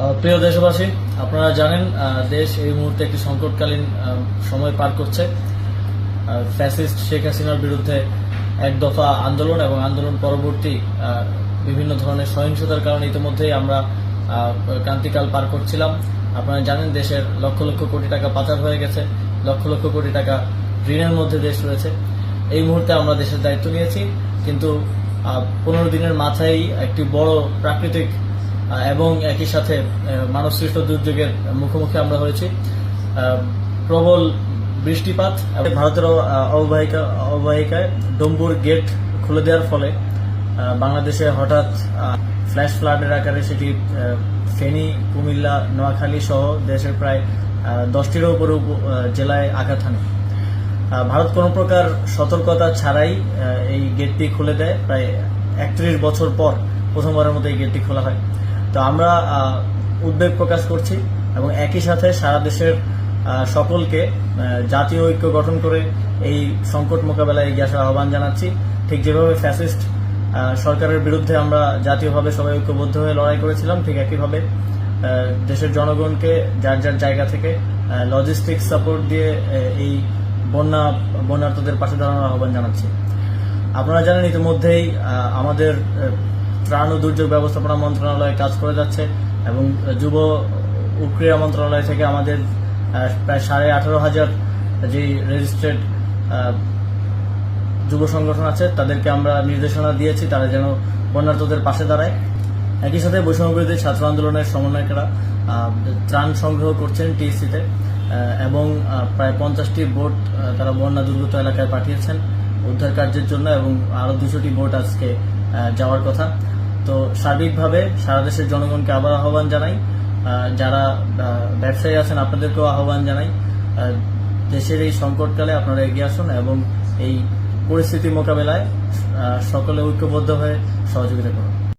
প্রিয় দেশবাসী, আপনারা জানেন দেশ এই মুহূর্তে একটি সংকটকালীন সময় পার করছে। ফ্যাসিস্ট শেখ হাসিনার বিরুদ্ধে এক দফা আন্দোলন এবং আন্দোলন পরবর্তী বিভিন্ন ধরনের সহিংসতার কারণে ইতিমধ্যেই আমরা ক্রান্তিকাল পার করছিলাম। আপনারা জানেন দেশের লক্ষ লক্ষ কোটি টাকা পাচার হয়ে গেছে, লক্ষ লক্ষ কোটি টাকা ঋণের মধ্যে দেশ রয়েছে। এই মুহূর্তে আমরা দেশের দায়িত্ব নিয়েছি, কিন্তু 15 দিনের মাথায় একটি বড় প্রাকৃতিক এবং একই সাথে মানবসৃষ্ট দুর্যোগের মুখোমুখি আমরা হয়েছি। প্রবল বৃষ্টিপাত, ভারতের অববাহিকায় ডম্বুর গেট খুলে দেওয়ার ফলে বাংলাদেশে হঠাৎ ফ্ল্যাশ ফ্লাডের আকারে সেটি ফেনী, কুমিল্লা, নোয়াখালী সহ দেশের প্রায় 10টিরও উপরে জেলায় আঘাত হানে। ভারত কোনো প্রকার সতর্কতা ছাড়াই এই গেটটি খুলে দেয়। প্রায় 31 বছর পর প্রথমবারের মতো এই গেটটি খোলা হয়। তো আমরা উদ্বেগ প্রকাশ করছি এবং একই সাথে সারা দেশের সকলকে জাতীয় ঐক্য গঠন করে এই সংকট মোকাবেলায় এগিয়ে আসার আহ্বান জানাচ্ছি। ঠিক যেভাবে ফ্যাসিস্ট সরকারের বিরুদ্ধে আমরা জাতীয়ভাবে সবাই ঐক্যবদ্ধ হয়ে লড়াই করেছিলাম, ঠিক একইভাবে দেশের জনগণকে যার যার জায়গা থেকে লজিস্টিক সাপোর্ট দিয়ে এই বন্যার্তদের পাশে দাঁড়ানোর আহ্বান জানাচ্ছি। আপনারা জানেন ইতিমধ্যেই আমাদের ত্রাণ ও দুর্যোগ ব্যবস্থাপনা মন্ত্রণালয় কাজ করে যাচ্ছে এবং যুব ও ক্রীড়া মন্ত্রণালয় থেকে আমাদের প্রায় 18,500 যে রেজিস্ট্রেড যুব সংগঠন আছে তাদেরকে আমরা নির্দেশনা দিয়েছি তারা যেন বন্যার্তদের পাশে দাঁড়ায়। একই সাথে বৈষম্যবিরোধী ছাত্র আন্দোলনের সমন্বয়কেরা ত্রাণ সংগ্রহ করছেন টিএসসিতে এবং প্রায় 50টি বোট তারা বন্যা দুর্গত এলাকায় পাঠিয়েছেন উদ্ধার কার্যের জন্য এবং আরো 200টি বোট আজকে যাওয়ার কথা। তো সার্বিকভাবে সারা দেশের জনগণকে আবার আহ্বান জানাই, যারা ব্যবসায়ী আছেন আপনাদেরকেও আহ্বান জানাই, দেশের এই সংকটকালে আপনারা এগিয়ে আসুন এবং এই পরিস্থিতি মোকাবেলায় সকলে ঐক্যবদ্ধ হয়ে সহযোগিতা করুন।